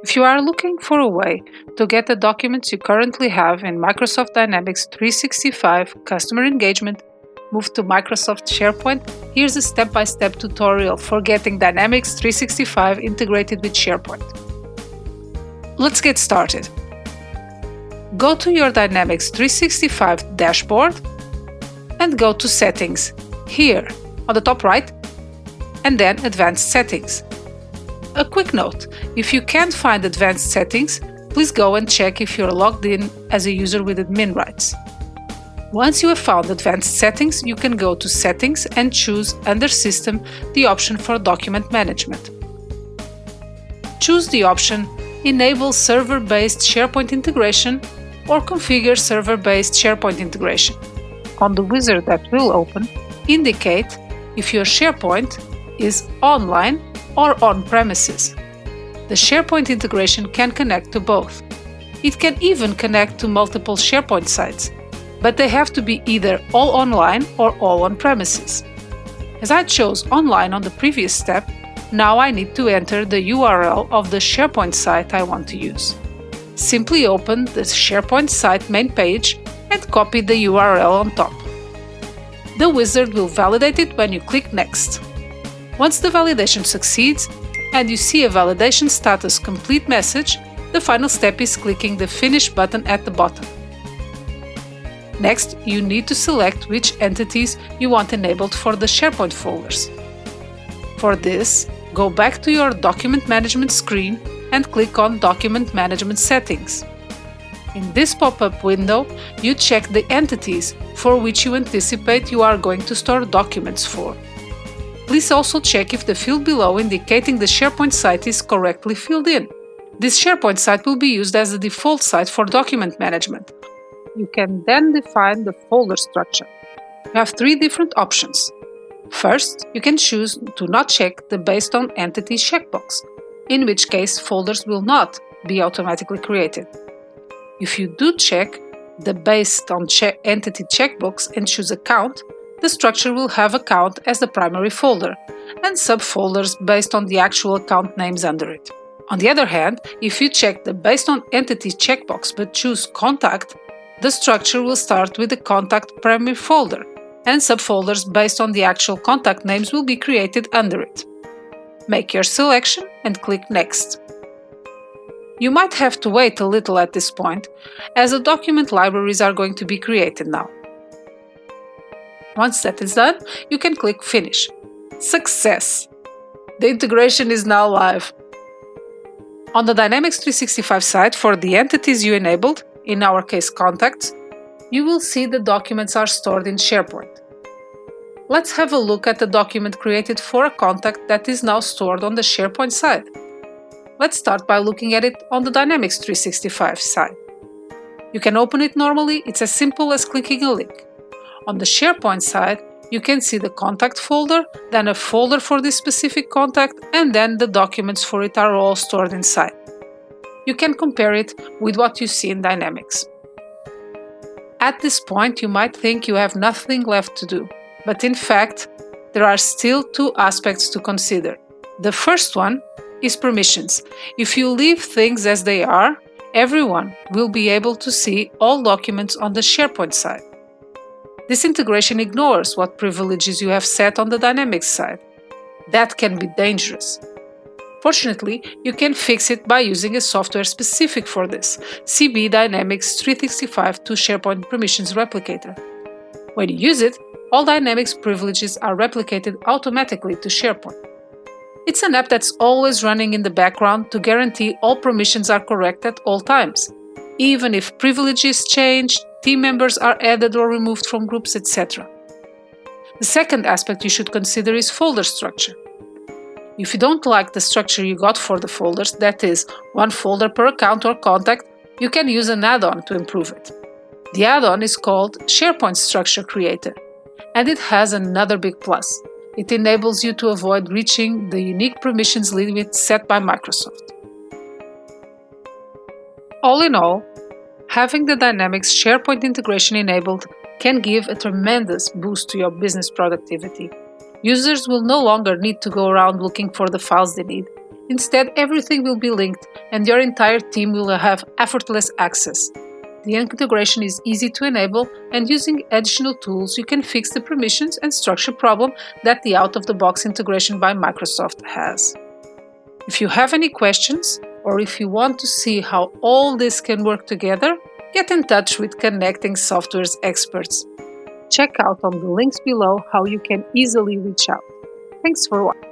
If you are looking for a way to get the documents you currently have in Microsoft Dynamics 365 Customer Engagement moved to Microsoft SharePoint, here's a step-by-step tutorial for getting Dynamics 365 integrated with SharePoint. Let's get started. Go to your Dynamics 365 dashboard and go to Settings, here on the top right, and then Advanced Settings. A quick note, if you can't find Advanced Settings, please go and check if you're logged in as a user with admin rights. Once you have found Advanced Settings, you can go to Settings and choose under System the option for Document Management. Choose the option Enable Server-Based SharePoint Integration or Configure Server-Based SharePoint Integration. On the wizard that will open, indicate if your SharePoint is online or on-premises. The SharePoint integration can connect to both. It can even connect to multiple SharePoint sites, but they have to be either all online or all on-premises. As I chose online on the previous step, now I need to enter the URL of the SharePoint site I want to use. Simply open the SharePoint site main page and copy the URL on top. The wizard will validate it when you click Next. Once the validation succeeds and you see a validation status complete message, the final step is clicking the Finish button at the bottom. Next, you need to select which entities you want enabled for the SharePoint folders. For this, go back to your Document Management screen and click on Document Management Settings. In this pop-up window, you check the entities for which you anticipate you are going to store documents for. Please also check if the field below indicating the SharePoint site is correctly filled in. This SharePoint site will be used as the default site for document management. You can then define the folder structure. You have three different options. First, you can choose to not check the Based on Entities checkbox, in which case folders will not be automatically created. If you do check the Based on Entity checkbox and choose Account, the structure will have account as the primary folder, and subfolders based on the actual account names under it. On the other hand, if you check the Based on Entity checkbox but choose Contact, the structure will start with the Contact primary folder, and subfolders based on the actual contact names will be created under it. Make your selection and click Next. You might have to wait a little at this point, as the document libraries are going to be created now. Once that is done, you can click Finish. Success! The integration is now live. On the Dynamics 365 site, for the entities you enabled, in our case contacts, you will see the documents are stored in SharePoint. Let's have a look at the document created for a contact that is now stored on the SharePoint side. Let's start by looking at it on the Dynamics 365 side. You can open it normally, it's as simple as clicking a link. On the SharePoint side, you can see the contact folder, then a folder for this specific contact, and then the documents for it are all stored inside. You can compare it with what you see in Dynamics. At this point, you might think you have nothing left to do, but in fact, there are still two aspects to consider. The first one is permissions. If you leave things as they are, everyone will be able to see all documents on the SharePoint side. This integration ignores what privileges you have set on the Dynamics side. That can be dangerous. Fortunately, you can fix it by using a software specific for this, CB Dynamics 365 to SharePoint Permissions Replicator. When you use it, all Dynamics privileges are replicated automatically to SharePoint. It's an app that's always running in the background to guarantee all permissions are correct at all times, even if privileges change, team members are added or removed from groups, etc. The second aspect you should consider is folder structure. If you don't like the structure you got for the folders, that is, one folder per account or contact, you can use an add-on to improve it. The add-on is called SharePoint Structure Creator, and it has another big plus. It enables you to avoid reaching the unique permissions limit set by Microsoft. All in all, having the Dynamics SharePoint integration enabled can give a tremendous boost to your business productivity. Users will no longer need to go around looking for the files they need. Instead, everything will be linked and your entire team will have effortless access. The integration is easy to enable, and using additional tools, you can fix the permissions and structure problem that the out-of-the-box integration by Microsoft has. If you have any questions, or if you want to see how all this can work together, get in touch with Connecting Software's experts. Check out on the links below how you can easily reach out. Thanks for watching.